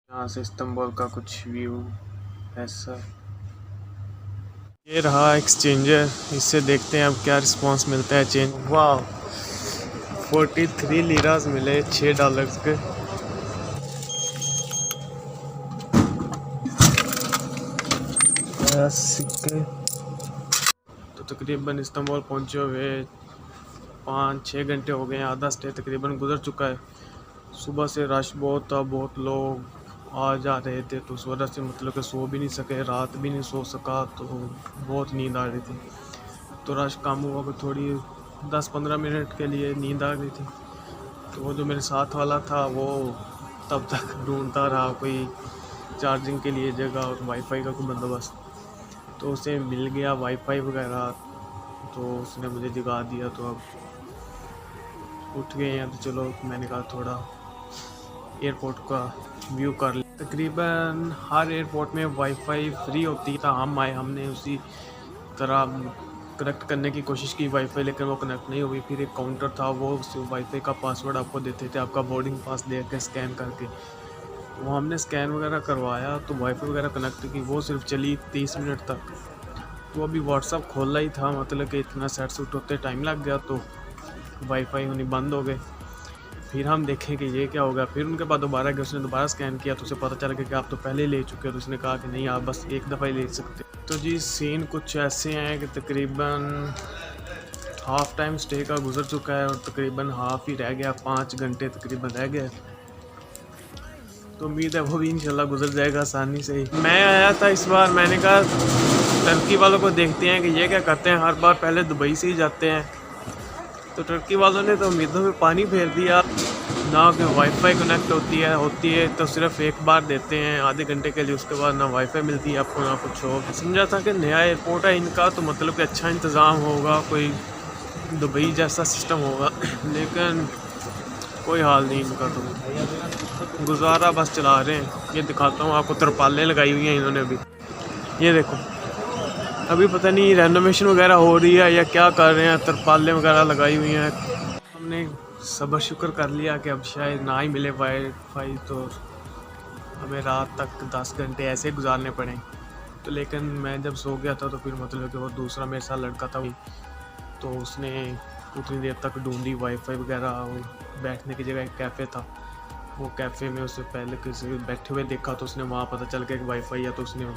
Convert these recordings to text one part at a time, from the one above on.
यहाँ से इस्तांबुल का कुछ व्यू ऐसा। ये रहा एक्सचेंजर, इससे देखते हैं अब क्या रिस्पांस मिलता है चेंज। वाह 43 लीरास मिले $6 के। सिक्के तो तकरीबन इस्तांबुल पहुँचे हुए 5-6 घंटे हो गए हैं, आधा स्टे तकरीबन गुजर चुका है। सुबह से रश बहुत था, बहुत लोग आ जा रहे थे, तो उस वजह से मतलब कि सो भी नहीं सके, रात भी नहीं सो सका, तो बहुत नींद आ रही थी। तो रश कम हुआ कि थोड़ी 10-15 मिनट के लिए नींद आ गई थी। तो वो जो मेरे साथ वाला था वो तब तक ढूंढता रहा कोई चार्जिंग के लिए जगह और वाईफाई का कोई बंदोबस्त। तो उसे मिल गया वाईफाई वगैरह, तो उसने मुझे जगा दिया। तो अब उठ गए हैं, तो चलो मैंने कहा थोड़ा एयरपोर्ट का व्यू कर लिया। तकरीबन हर एयरपोर्ट में वाईफाई फ्री होती था। हम आए, हमने उसी तरह कनेक्ट करने की कोशिश की वाईफाई, लेकिन वो कनेक्ट नहीं हुई। फिर एक काउंटर था, वो उस वाईफाई का पासवर्ड आपको देते थे, आपका बोर्डिंग पास दे के स्कैन करके। वो हमने स्कैन वगैरह करवाया तो वाईफाई वगैरह कनेक्ट की, वो सिर्फ चली 30 मिनट तक। तो अभी व्हाट्सअप खोला ही था, मतलब कि इतना सेट सूट होते टाइम लग गया, तो वाईफाई होनी बंद हो गए। फिर हम देखें कि ये क्या होगा। फिर उनके बाद दोबारा गया, उसने दोबारा स्कैन किया, तो उसे पता चल गया कि आप तो पहले ले चुके हो। तो उसने कहा कि नहीं, आप बस एक दफ़ा ही ले सकते। तो जी सीन कुछ ऐसे हैं कि तकरीबन हाफ़ टाइम स्टे का गुजर चुका है और तकरीबन हाफ़ ही रह गया, 5 घंटे तकरीबन रह गए। तो उम्मीद है वो भी इंशाल्लाह गुजर जाएगा आसानी से ही। मैं आया था इस बार, मैंने कहा टर्की वालों को देखते हैं कि ये क्या करते हैं, हर बार पहले दुबई से ही जाते हैं। तो टर्की वालों ने तो उम्मीदों में पानी फेर दिया ना, कि वाईफाई कनेक्ट होती है तो सिर्फ एक बार देते हैं आधे घंटे के लिए, उसके बाद ना वाईफाई मिलती है आपको ना कुछ हो। समझा था कि नया एयरपोर्ट है इनका, तो मतलब कि अच्छा इंतज़ाम होगा, कोई दुबई जैसा सिस्टम होगा, लेकिन कोई हाल नहीं इनका। तो गुजारा बस चला रहे हैं। ये दिखाता हूँ आपको, तरपालें लगाई हुई हैं इन्होंने अभी, ये देखो। अभी पता नहीं रेनोवेशन वगैरह हो रही है या क्या कर रहे हैं, तरपालें वगैरह लगाई हुई हैं। हमने सब्र शुक्र कर लिया कि अब शायद ना ही मिले वाईफाई, तो हमें रात तक 10 घंटे ऐसे गुजारने पड़े। तो लेकिन मैं जब सो गया था तो फिर मतलब कि वो दूसरा मेरे साथ लड़का था, तो उसने उतनी देर तक ढूंढी वाईफाई वगैरह, और बैठने की जगह एक कैफ़े था, वो कैफ़े में उससे पहले किसी बैठे हुए देखा, तो उसने वहाँ पता चल गया कि वाईफाई है, तो उसने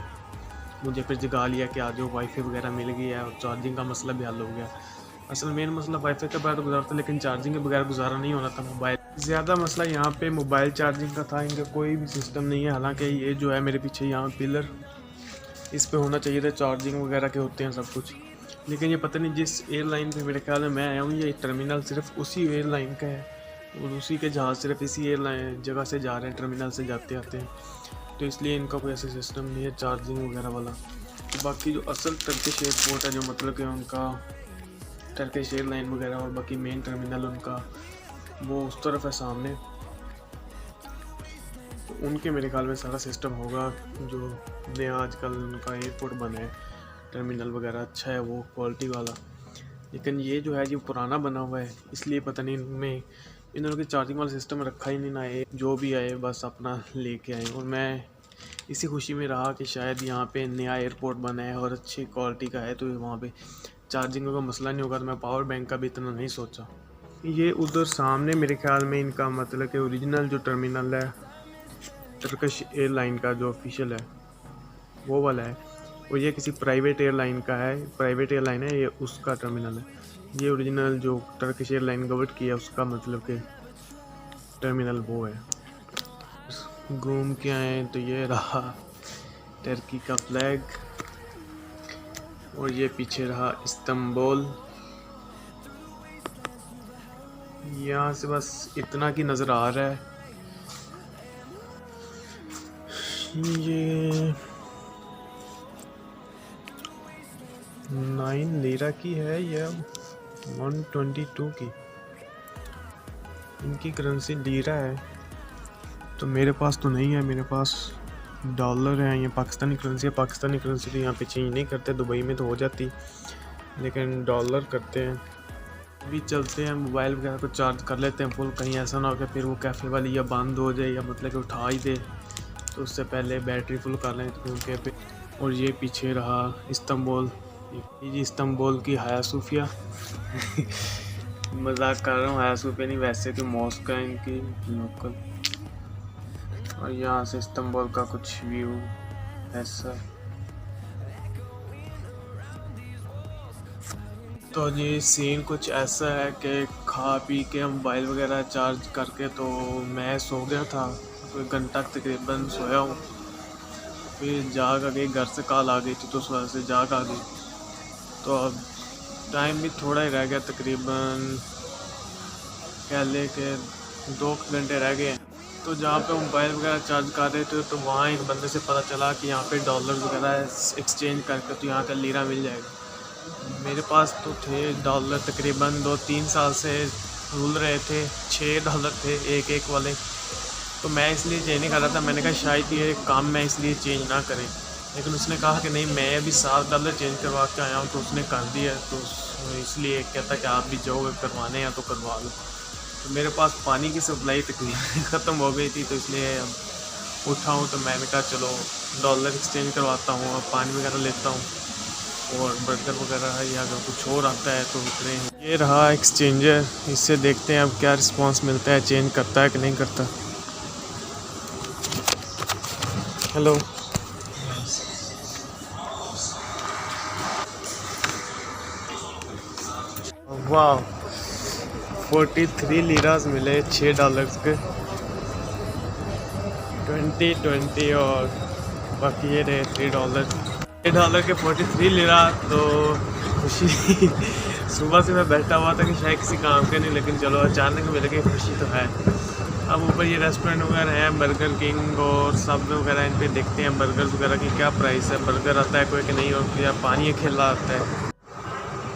मुझे फिर जगा लिया कि आज वाईफाई वगैरह मिल गई है और चार्जिंग का मसला भी हल हो गया। असल मेन मसला वाईफाई के बगैर तो गुजारता, लेकिन चार्जिंग के बगैर गुजारा नहीं होना था। मोबाइल ज़्यादा मसला यहाँ पे मोबाइल चार्जिंग का था, इनका कोई भी सिस्टम नहीं है। हालांकि ये जो है मेरे पीछे यहाँ पिलर, इस पे होना चाहिए था चार्जिंग वगैरह के होते हैं सब कुछ, लेकिन ये पता नहीं जिस एयरलाइन पे मेरे ख्याल में मैं आया हूँ, ये टर्मिनल सिर्फ उसी एयरलाइन का है और उसी के जहाज़ सिर्फ इसी एयरलाइन जगह से जा रहे हैं, टर्मिनल से जाते आते हैं, तो इसलिए इनका कोई ऐसा सिस्टम नहीं है चार्जिंग वगैरह वाला। तो बाकी जो असल टर्किश एयरपोर्ट है, जो मतलब कि उनका टर्किश एयरलाइन वगैरह और बाकी मेन टर्मिनल उनका वो उस तरफ है सामने, तो उनके मेरे ख्याल में सारा सिस्टम होगा। जो नया आजकल उनका एयरपोर्ट बना है, टर्मिनल वगैरह अच्छा है, वो क्वालिटी वाला। लेकिन ये जो है जो पुराना बना हुआ है, इसलिए पता नहीं इनमें इन लोगों की चार्जिंग वाला सिस्टम रखा ही नहीं ना है। जो भी आए बस अपना लेके आए, और मैं इसी खुशी में रहा कि शायद यहाँ पे नया एयरपोर्ट बना है और अच्छी क्वालिटी का है, तो वहाँ पे चार्जिंग का मसला नहीं होगा। तो मैं पावर बैंक का भी इतना नहीं सोचा। ये उधर सामने मेरे ख्याल में इनका मतलब कि ओरिजिनल जो टर्मिनल है टर्किश एयरलाइन का, जो ऑफिशियल है वो वाला है, और ये किसी प्राइवेट एयरलाइन का है, प्राइवेट एयरलाइन है ये, उसका टर्मिनल है। ये ओरिजिनल जो टर्किश एयरलाइन गवर्नमेंट की है उसका मतलब कि टर्मिनल वो है। घूम के आए तो ये रहा टर्की का फ्लैग, और ये पीछे रहा इस्तांबुल। यहाँ से बस इतना की नज़र आ रहा है। ये 9 लीरा की है या 122 की, इनकी करेंसी लीरा है, तो मेरे पास तो नहीं है, मेरे पास डॉलर है। ये पाकिस्तानी करेंसी है, पाकिस्तानी करेंसी तो यहाँ पे चेंज नहीं करते, दुबई में तो हो जाती, लेकिन डॉलर करते हैं। अभी चलते हैं, मोबाइल वगैरह को चार्ज कर लेते हैं फुल, कहीं ऐसा ना हो कि फिर वो कैफ़े वाली या बंद हो जाए या मतलब कि उठा ही दे, तो उससे पहले बैटरी फुल कर लें क्योंकि। और ये पीछे रहा इस्तांबुल, ये जी इस्तांबुल की हाया सूफिया मजाक कर रहा हूँ, हाया सूफिया नहीं, वैसे तो मॉस्क है इनकी लोकल। और यहाँ से इस्तांबुल का कुछ व्यू ऐसा। तो ये सीन कुछ ऐसा है कि खा पी के मोबाइल वगैरह चार्ज करके तो मैं सो गया था, कोई घंटा तकरीबन सोया हूँ। फिर जाग आ गई, घर से कॉल आ गई थी तो सुबह से जाग आ गई। तो अब टाइम भी थोड़ा ही रह गया, तकरीबन कह ले के 2 घंटे रह गए। तो जहाँ पे मोबाइल वगैरह चार्ज कर रहे थे तो वहाँ एक बंदे से पता चला कि यहाँ पे डॉलर वगैरह एक्सचेंज करके तो यहाँ का लीरा मिल जाएगा। मेरे पास तो थे डॉलर, तकरीबन 2-3 साल से रुल रहे थे, 6 डॉलर थे एक वाले। तो मैं इसलिए चेंज नहीं कर रहा था, मैंने कहा शायद ये काम मैं इसलिए चेंज ना करें। लेकिन उसने कहा कि नहीं मैं अभी $7 चेंज करवा के आया हूँ, तो उसने कर दिया। तो इसलिए कहता कि आप भी जाओगे करवाने या तो करवा लो। तो मेरे पास पानी की सप्लाई तकरीबन ख़त्म हो गई थी, तो इसलिए अब उठा हूँ। तो मैंने कहा चलो डॉलर एक्सचेंज करवाता हूँ, अब पानी वगैरह लेता हूँ और बर्गर वगैरह है, या अगर कुछ और आता है तो उतरे। ये रहा एक्सचेंजर, इससे देखते हैं अब क्या रिस्पांस मिलता है, चेंज करता है कि नहीं करता। हेलो, वाह 43 लीरास मिले $6 के, 20 और बाकी ये रहे $3। $6 के 43 लीरा, तो खुशी सुबह से मैं बैठा हुआ था कि शायद किसी काम के नहीं, लेकिन चलो अचानक मिल गई, खुशी तो है। अब ऊपर ये रेस्टोरेंट वगैरह हैं, बर्गर किंग और सब वगैरह, इन पे देखते हैं बर्गर वगैरह की क्या प्राइस है, बर्गर आता है कोई कि नहीं, और या पानी खेला आता है।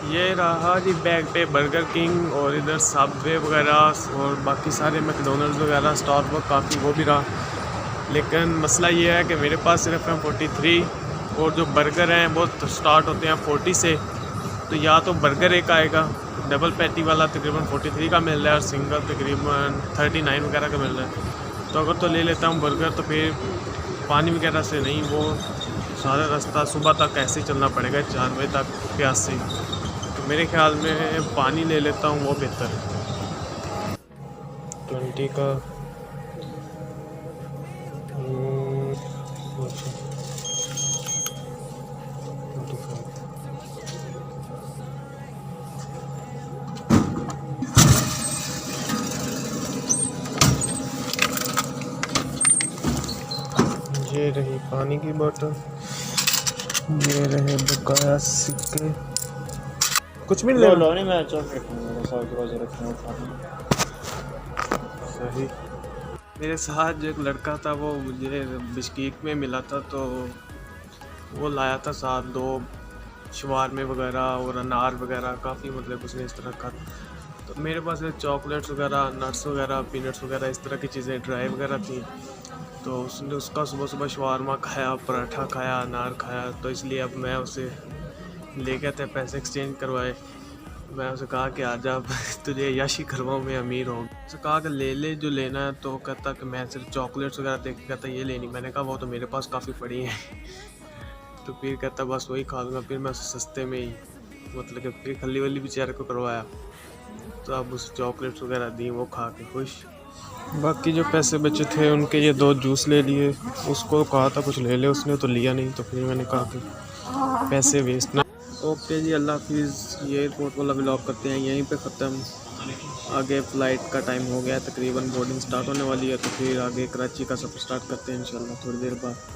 ये रहा जी बैग पे बर्गर किंग, और इधर सबवे वगैरह और बाकी सारे मैकडोनल्ड्स वगैरह, स्टारबक्स काफ़ी वो भी रहा। लेकिन मसला ये है कि मेरे पास सिर्फ है 43, और जो बर्गर हैं वो तो स्टार्ट होते हैं 40 से। तो या तो बर्गर एक आएगा डबल पैटी वाला, तकरीबन 43 का मिल रहा है, और सिंगल तकरीबन 39 वगैरह का मिल रहा है। तो अगर तो ले लेता हूँ बर्गर, तो फिर पानी वगैरह से नहीं, वो सारा रास्ता सुबह तक ऐसे चलना पड़ेगा 4 बजे तक प्यास से। तो मेरे ख्याल में पानी ले लेता हूँ, वो बेहतर है। 20 का ये रही पानी की बोतल, ये रहे बकाया सिक्के, कुछ भी नहीं लो नहीं, मैं चॉकलेट खाऊंगा, 100 के बजे रखूंगा। सही। मेरे साथ जो एक लड़का था वो मुझे बिस्किट में मिला था, तो वो लाया था साथ 2 शवारमे वगैरह और अनार वगैरह, काफ़ी मतलब उसने इस तरह का। तो मेरे पास चॉकलेट्स वगैरह, नट्स वगैरह, पीनट्स वगैरह, इस तरह की चीज़ें ड्राई वगैरह थी। तो उसने उसका सुबह सुबह शवारमा खाया, पराठा खाया, अनार खाया। तो इसलिए अब मैं उसे ले गया था, पैसे एक्सचेंज करवाए। मैं उसे कहा कि आज आप तुझे याशी करवाऊँ, मैं अमीर हूँ। उसे कहा कि ले ले जो लेना है। तो कहता कि मैं सिर्फ चॉकलेट्स वगैरह देख के कहता ये लेनी। मैंने कहा वो तो मेरे पास काफ़ी पड़ी हैं तो फिर कहता बस वही खा लूँगा। फिर मैं उसे सस्ते में ही मतलब कि फिर खली वली बेचारे को करवाया। तो अब उसे चॉकलेट्स वगैरह दी, वो खा के खुश। बाकी जो पैसे बचे थे उनके ये 2 जूस ले लिए। उसको कहा था कुछ ले ले, उसने तो लिया नहीं। तो फिर मैंने कहा कि पैसे वेस्ट ना। ओके जी, अल्लाह हाफिज़। ये एयरपोर्ट वाला व्लॉग करते हैं यहीं पे ख़त्म। आगे फ़्लाइट का टाइम हो गया, तकरीबन बोर्डिंग स्टार्ट होने वाली है। तो फिर आगे कराची का सफ़र स्टार्ट करते हैं इंशाल्लाह थोड़ी देर बाद।